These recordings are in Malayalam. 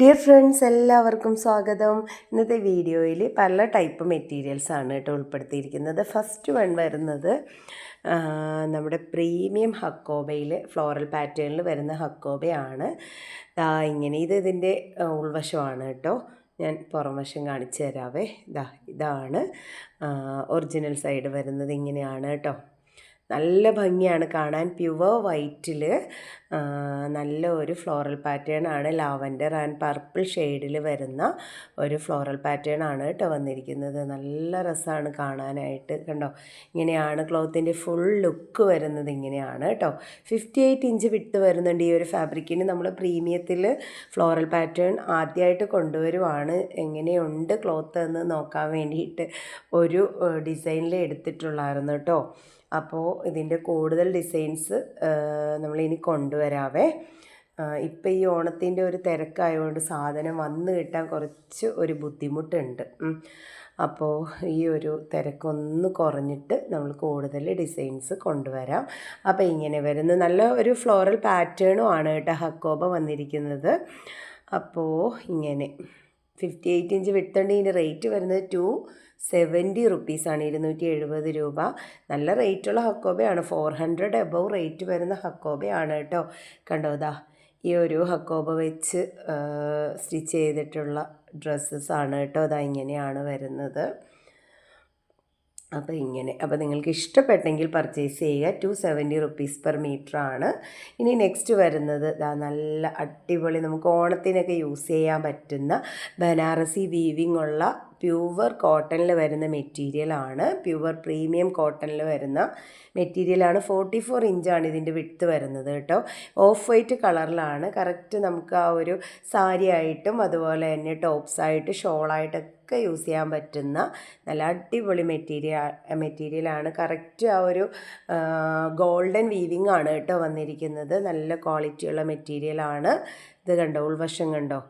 ഡിയർ ഫ്രണ്ട്സ്, എല്ലാവർക്കും സ്വാഗതം. ഇന്നത്തെ വീഡിയോയിൽ പല ടൈപ്പ് മെറ്റീരിയൽസാണ് കേട്ടോ ഉൾപ്പെടുത്തിയിരിക്കുന്നത്. ഫസ്റ്റ് വൺ വരുന്നത് നമ്മുടെ പ്രീമിയം ഹക്കോബയിൽ ഫ്ലോറൽ പാറ്റേണിൽ വരുന്ന ഹക്കോബയാണ്. ഇങ്ങനെ ഇതിൻ്റെ ഉൾവശമാണ് കേട്ടോ. ഞാൻ പുറം വശം കാണിച്ചു തരാവേ. ഇതാണ് ഒറിജിനൽ സൈഡ് വരുന്നത്. ഇങ്ങനെയാണ് കേട്ടോ. നല്ല ഭംഗിയാണ് കാണാൻ. പ്യുവർ വൈറ്റിൽ നല്ല ഒരു ഫ്ലോറൽ പാറ്റേൺ ആണ്. ലാവൻഡർ ആൻഡ് പർപ്പിൾ ഷെയ്ഡിൽ വരുന്ന ഒരു ഫ്ലോറൽ പാറ്റേൺ ആണ് കേട്ടോ വന്നിരിക്കുന്നത്. നല്ല രസമാണ് കാണാനായിട്ട്. കണ്ടോ, ഇങ്ങനെയാണ് ക്ലോത്തിൻ്റെ ഫുൾ ലുക്ക് വരുന്നത്. ഇങ്ങനെയാണ് കേട്ടോ. 58 ഇഞ്ച് വിട്ട് വരുന്നുണ്ട് ഈ ഒരു ഫാബ്രിക്കിന്. നമ്മൾ പ്രീമിയത്തിൽ ഫ്ലോറൽ പാറ്റേൺ ആദ്യമായിട്ട് കൊണ്ടുവരുവാണ്. എങ്ങനെയുണ്ട് ക്ലോത്ത് എന്ന് നോക്കാൻ വേണ്ടിയിട്ട് ഒരു ഡിസൈനിൽ എടുത്തിട്ടുള്ളായിരുന്നു കേട്ടോ. അപ്പോൾ ഇതിൻ്റെ കൂടുതൽ ഡിസൈൻസ് നമ്മളിനി കൊണ്ടുവരാവേ. ഇപ്പം ഈ ഓണത്തിൻ്റെ ഒരു തിരക്കായതുകൊണ്ട് സാധനം വന്ന് കിട്ടാൻ കുറച്ച് ഒരു ബുദ്ധിമുട്ടുണ്ട്. അപ്പോൾ ഈ ഒരു തിരക്കൊന്ന് കുറഞ്ഞിട്ട് നമ്മൾ കൂടുതൽ ഡിസൈൻസ് കൊണ്ടുവരാം. അപ്പോൾ ഇങ്ങനെ വരുന്ന നല്ല ഒരു ഫ്ലോറൽ പാറ്റേണും ആണ് കേട്ടോ ഹക്കോബ വന്നിരിക്കുന്നത്. അപ്പോൾ ഇങ്ങനെ 58 ഇഞ്ച് വിട്ടുണ്ട്. ഇതിൻ്റെ റേറ്റ് വരുന്നത് 270 റുപ്പീസാണ്, 270 രൂപ. നല്ല റേറ്റുള്ള ഹക്കോബയാണ്. 400 എബവ് റേറ്റ് വരുന്ന ഹക്കോബയാണ് കേട്ടോ. കണ്ടോ, ഈ ഒരു ഹക്കോബ വെച്ച് സ്റ്റിച്ച് ചെയ്തിട്ടുള്ള ഡ്രസ്സസ്സാണ് കേട്ടോ. ഇങ്ങനെയാണ് വരുന്നത്. അപ്പോൾ അപ്പോൾ നിങ്ങൾക്ക് ഇഷ്ടപ്പെട്ടെങ്കിൽ പർച്ചേസ് ചെയ്യുക. 270 റുപ്പീസ് പെർ മീറ്റർ ആണ്. ഇനി നെക്സ്റ്റ് വരുന്നത് നല്ല അടിപൊളി നമുക്ക് ഓണത്തിനൊക്കെ യൂസ് ചെയ്യാൻ പറ്റുന്ന ബനാറസി വീവിങ് ഉള്ള പ്യുവർ കോട്ടണിൽ വരുന്ന മെറ്റീരിയലാണ്. പ്യുവർ പ്രീമിയം കോട്ടണിൽ വരുന്ന മെറ്റീരിയലാണ്. 44 ഇഞ്ചാണ് ഇതിൻ്റെ വിഡ്ത്ത് വരുന്നത് കേട്ടോ. ഓഫ് വൈറ്റ് കളറിലാണ്. കറക്റ്റ് നമുക്ക് ആ ഒരു സാരി ആയിട്ടും അതുപോലെ തന്നെ ടോപ്സായിട്ട് ഷോളായിട്ടൊക്കെ യൂസ് ചെയ്യാൻ പറ്റുന്ന നല്ല അടിപൊളി മെറ്റീരിയലാണ്. കറക്റ്റ് ആ ഒരു ഗോൾഡൻ വീവിങ് ആണ് കേട്ടോ വന്നിരിക്കുന്നത്. നല്ല ക്വാളിറ്റിയുള്ള മെറ്റീരിയലാണ്. ഇത് കണ്ടോ, ഉൾവശം കണ്ടോ,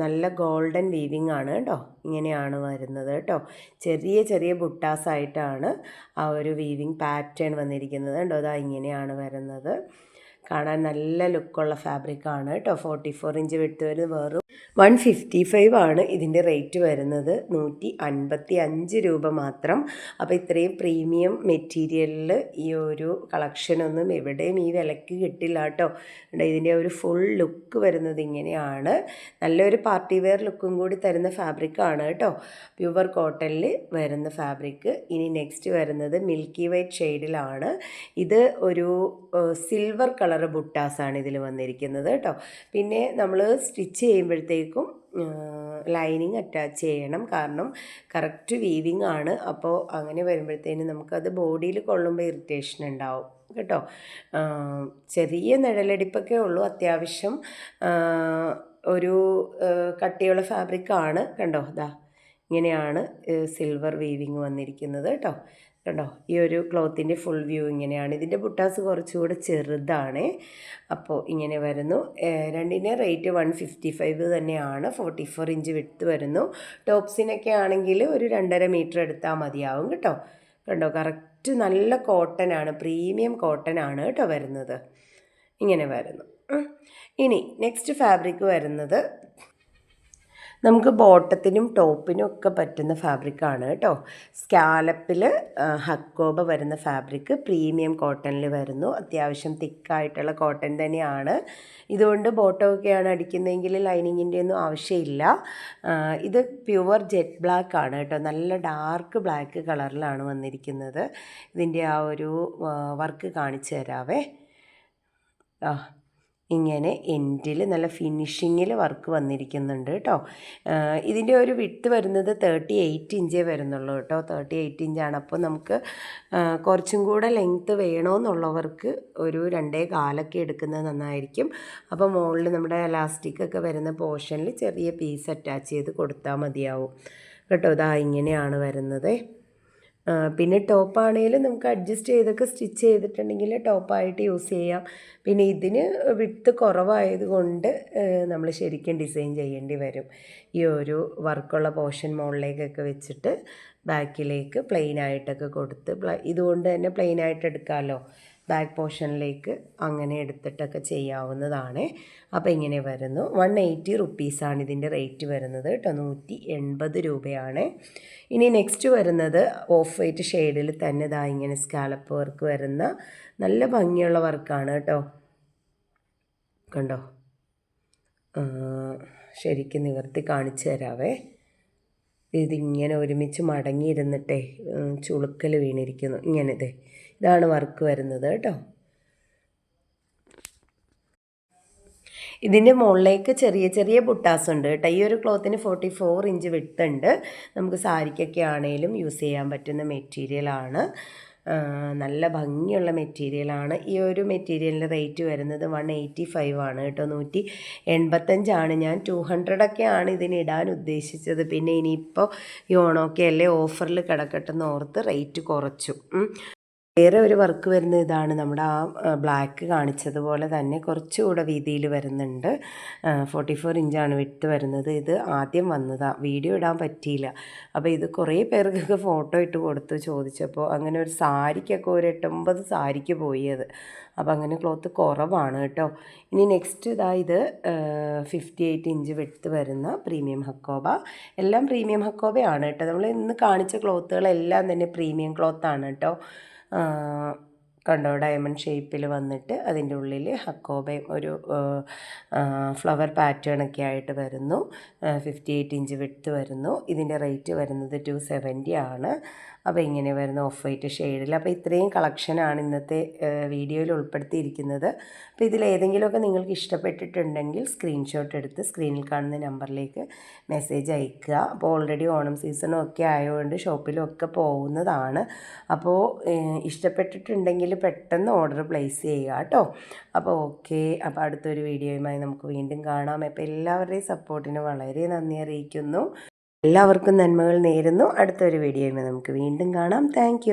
നല്ല ഗോൾഡൻ വീവിങ് ആണ് കേട്ടോ. ഇങ്ങനെയാണ് വരുന്നത് കേട്ടോ. ചെറിയ ചെറിയ ബുട്ടാസായിട്ടാണ് ആ ഒരു വീവിങ് പാറ്റേൺ വന്നിരിക്കുന്നത് കേട്ടോ. ഇങ്ങനെയാണ് വരുന്നത്. കാണാൻ നല്ല ലുക്കുള്ള ഫാബ്രിക്കാണ് കേട്ടോ. 44 ഇഞ്ച് വിട്ട് വരുന്നത് വെറും 155 ആണ് ഇതിൻ്റെ റേറ്റ് വരുന്നത്. 155 രൂപ മാത്രം. അപ്പോൾ ഇത്രയും പ്രീമിയം മെറ്റീരിയലിൽ ഈ ഒരു കളക്ഷനൊന്നും എവിടെയും ഈ വിലയ്ക്ക് കിട്ടില്ല കേട്ടോ. ഇതിൻ്റെ ഒരു ഫുൾ ലുക്ക് വരുന്നത് ഇങ്ങനെയാണ്. നല്ലൊരു പാർട്ടി വെയർ ലുക്കും കൂടി തരുന്ന ഫാബ്രിക്കാണ് കേട്ടോ. പ്യുവർ കോട്ടണിൽ വരുന്ന ഫാബ്രിക്ക്. ഇനി നെക്സ്റ്റ് വരുന്നത് മിൽക്കി വൈറ്റ് ഷെയ്ഡിലാണ്. ഇത് ഒരു സിൽവർ കളർ ബുട്ടാസാണ് ഇതിൽ വന്നിരിക്കുന്നത് കേട്ടോ. പിന്നെ നമ്മൾ സ്റ്റിച്ച് ചെയ്യുമ്പോഴത്തേക്കും ലൈനിങ് അറ്റാച്ച് ചെയ്യണം. കാരണം കറക്റ്റ് വീവിങ് ആണ്. അപ്പോൾ അങ്ങനെ വരുമ്പോഴത്തേനും നമുക്കത് ബോഡിയിൽ കൊള്ളുമ്പോൾ ഇറിറ്റേഷൻ ഉണ്ടാവും കേട്ടോ. ചെറിയ നിഴലടിപ്പൊക്കെ ഉള്ളൂ. അത്യാവശ്യം ഒരു കട്ടിയുള്ള ഫാബ്രിക്കാണ്. കണ്ടോ, ഇങ്ങനെയാണ് സിൽവർ വീവിങ് വന്നിരിക്കുന്നത് കേട്ടോ. കണ്ടോ, ഈ ഒരു ക്ലോത്തിൻ്റെ ഫുൾ വ്യൂ ഇങ്ങനെയാണ്. ഇതിൻ്റെ ബുട്ടാസ് കുറച്ചുകൂടെ ചെറുതാണ്. അപ്പോൾ ഇങ്ങനെ വരുന്നു. രണ്ടിൻ്റെ റേറ്റ് 155 തന്നെയാണ്. 44 ഇഞ്ച് വിട്ട് വരുന്നു. ടോപ്സിനൊക്കെ ആണെങ്കിൽ ഒരു 2.5 മീറ്റർ എടുത്താൽ മതിയാവും കേട്ടോ. കണ്ടോ, കറക്റ്റ് നല്ല കോട്ടൺ ആണ്, പ്രീമിയം കോട്ടൺ ആണ് കേട്ടോ വരുന്നത്. ഇങ്ങനെ വരുന്നു. ഇനി നെക്സ്റ്റ് ഫാബ്രിക് വരുന്നത് നമുക്ക് ബോട്ടത്തിനും ടോപ്പിനും ഒക്കെ പറ്റുന്ന ഫാബ്രിക്കാണ് കേട്ടോ. സ്കാലപ്പിൽ ഹക്കോബ വരുന്ന ഫാബ്രിക് പ്രീമിയം കോട്ടണിൽ വരുന്നു. അത്യാവശ്യം തിക്കായിട്ടുള്ള കോട്ടൺ തന്നെയാണ്. ഇതുകൊണ്ട് ബോട്ടമൊക്കെയാണ് അടിക്കുന്നതെങ്കിൽ ലൈനിങ്ങിൻ്റെ ഒന്നും ആവശ്യമില്ല. ഇത് പ്യുവർ ജെറ്റ് ബ്ലാക്ക് ആണ് കേട്ടോ. നല്ല ഡാർക്ക് ബ്ലാക്ക് കളറിലാണ് വന്നിരിക്കുന്നത്. ഇതിൻ്റെ ആ ഒരു വർക്ക് കാണിച്ചു തരാവേ. ഇങ്ങനെ എൻഡിൽ നല്ല ഫിനിഷിങ്ങിൽ വർക്ക് വന്നിരിക്കുന്നുണ്ട് കേട്ടോ. ഇതിൻ്റെ ഒരു വിഡ്ത്ത് വരുന്നത് 38 ഇഞ്ചേ വരുന്നുള്ളൂ കേട്ടോ. 38 ഇഞ്ചാണ്. അപ്പോൾ നമുക്ക് കുറച്ചും കൂടെ ലെങ്ത്ത് വേണമെന്നുള്ളവർക്ക് ഒരു 2.25 എടുക്കുന്നത് നന്നായിരിക്കും. അപ്പോൾ മുകളിൽ നമ്മുടെ എലാസ്റ്റിക്കൊക്കെ വരുന്ന പോർഷനിൽ ചെറിയ പീസ് അറ്റാച്ച് ചെയ്ത് കൊടുത്താൽ മതിയാവും കേട്ടോ. ഇങ്ങനെയാണ് വരുന്നത്. പിന്നെ ടോപ്പാണെങ്കിലും നമുക്ക് അഡ്ജസ്റ്റ് ചെയ്തൊക്കെ സ്റ്റിച്ച് ചെയ്തിട്ടുണ്ടെങ്കിൽ ടോപ്പായിട്ട് യൂസ് ചെയ്യാം. പിന്നെ ഇതിന് വിഡ്ത്ത് കുറവായതുകൊണ്ട് നമ്മൾ ശരിക്കും ഡിസൈൻ ചെയ്യേണ്ടി വരും. ഈ ഒരു വർക്കുള്ള പോർഷൻ മുകളിലേക്കൊക്കെ വെച്ചിട്ട് ബാക്കിലേക്ക് പ്ലെയിനായിട്ടൊക്കെ കൊടുത്ത് ഇതുകൊണ്ട് തന്നെ പ്ലെയിനായിട്ട് എടുക്കാമല്ലോ. ബാക്ക് പോർഷനിലേക്ക് അങ്ങനെ എടുത്തിട്ടൊക്കെ ചെയ്യാവുന്നതാണ്. അപ്പോൾ ഇങ്ങനെ വരുന്നു. 180 റുപ്പീസാണ് ഇതിൻ്റെ റേറ്റ് വരുന്നത് കേട്ടോ. 180 രൂപയാണ്. ഇനി നെക്സ്റ്റ് വരുന്നത് ഓഫ് വൈറ്റ് ഷെയ്ഡിൽ തന്നെ ഇതാ ഇങ്ങനെ സ്കാലപ്പ് വർക്ക് വരുന്ന നല്ല ഭംഗിയുള്ള വർക്കാണ് കേട്ടോ. കണ്ടോ, ശരിക്കും നിവർത്തി കാണിച്ചു തരാവേ. ഇതിങ്ങനെ ഒരുമിച്ച് മടങ്ങിയിരുന്നിട്ടേ ചുളുക്കൽ വീണിരിക്കുന്നു. ഇതാണ് വർക്ക് വരുന്നത് കേട്ടോ. ഇതിൻ്റെ മുകളിലേക്ക് ചെറിയ ചെറിയ ബുട്ടാസ് ഉണ്ട് കേട്ടോ. ഈ ഒരു ക്ലോത്തിന് 44 ഇഞ്ച് വിട്ടുണ്ട്. നമുക്ക് സാരിക്കൊക്കെ ആണെങ്കിലും യൂസ് ചെയ്യാൻ പറ്റുന്ന മെറ്റീരിയലാണ്. നല്ല ഭംഗിയുള്ള മെറ്റീരിയലാണ്. ഈ ഒരു മെറ്റീരിയലിൻ്റെ റേറ്റ് വരുന്നത് 185 ആണ് കേട്ടോ. 185 ഞാൻ 200 ഇതിന് ഇടാൻ ഉദ്ദേശിച്ചത്. പിന്നെ ഇനിയിപ്പോൾ ഈ ഓണമൊക്കെ അല്ലേ, ഓഫറിൽ കിടക്കട്ടെന്ന് ഓർത്ത് റേറ്റ് കുറച്ചു. വേറെ ഒരു വർക്ക് വരുന്നത് ഇതാണ്. നമ്മുടെ ആ ബ്ലാക്ക് കാണിച്ചതുപോലെ തന്നെ കുറച്ചുകൂടെ വീതിയിൽ വരുന്നുണ്ട്. 44 ഇഞ്ചാണ് വിട്ട് വരുന്നത്. ഇത് ആദ്യം വന്നതാണ്, വീഡിയോ ഇടാൻ പറ്റിയില്ല. അപ്പോൾ ഇത് കുറേ പേർക്കൊക്കെ ഫോട്ടോ ഇട്ട് കൊടുത്തു ചോദിച്ചപ്പോൾ. അങ്ങനെ ഒരു സാരിക്കൊക്കെ ഒരു 8-9 സാരിക്ക് പോയി അത്. അപ്പോൾ അങ്ങനെ ക്ലോത്ത് കുറവാണ് കേട്ടോ. ഇനി നെക്സ്റ്റ് ഇത് 58 ഇഞ്ച് വിട്ട് വരുന്ന പ്രീമിയം ഹക്കോബ. എല്ലാം പ്രീമിയം ഹക്കോബയാണ് കേട്ടോ. നമ്മൾ ഇന്ന് കാണിച്ച ക്ലോത്തുകളെല്ലാം തന്നെ പ്രീമിയം ക്ലോത്താണ് കേട്ടോ. കണ്ടോ, ഡയമണ്ട് ഷേപ്പിൽ വന്നിട്ട് അതിൻ്റെ ഉള്ളിൽ ഹക്കോബയും ഒരു ഫ്ലവർ പാറ്റേണൊക്കെ ആയിട്ട് വരുന്നു. 58 ഇഞ്ച് വിട്ട് വരുന്നു. ഇതിൻ്റെ റേറ്റ് വരുന്നത് 270 ആണ്. അപ്പോൾ ഇങ്ങനെ വരുന്ന ഓഫ് വൈറ്റ് ഷെയ്ഡിൽ. അപ്പോൾ ഇത്രയും കളക്ഷനാണ് ഇന്നത്തെ വീഡിയോയിൽ ഉൾപ്പെടുത്തിയിരിക്കുന്നത്. അപ്പോൾ ഇതിലേതെങ്കിലുമൊക്കെ നിങ്ങൾക്ക് ഇഷ്ടപ്പെട്ടിട്ടുണ്ടെങ്കിൽ സ്ക്രീൻഷോട്ട് എടുത്ത് സ്ക്രീനിൽ കാണുന്ന നമ്പറിലേക്ക് മെസ്സേജ് അയയ്ക്കുക. അപ്പോൾ ഓൾറെഡി ഓണം സീസണും ഒക്കെ ആയതുകൊണ്ട് ഷോപ്പിലും ഒക്കെ പോകുന്നതാണ്. അപ്പോൾ ഇഷ്ടപ്പെട്ടിട്ടുണ്ടെങ്കിൽ പെട്ടെന്ന് ഓർഡർ പ്ലേസ് ചെയ്യുക കേട്ടോ. അപ്പോൾ ഓക്കെ, അപ്പോൾ അടുത്തൊരു വീഡിയോയുമായി നമുക്ക് വീണ്ടും കാണാം. അപ്പോൾ എല്ലാവരുടെയും സപ്പോർട്ടിന് വളരെ നന്ദി അറിയിക്കുന്നു. എല്ലാവർക്കും നന്മകൾ നേരുന്നു. അടുത്തൊരു വീഡിയോയുമായി നമുക്ക് വീണ്ടും കാണാം. താങ്ക്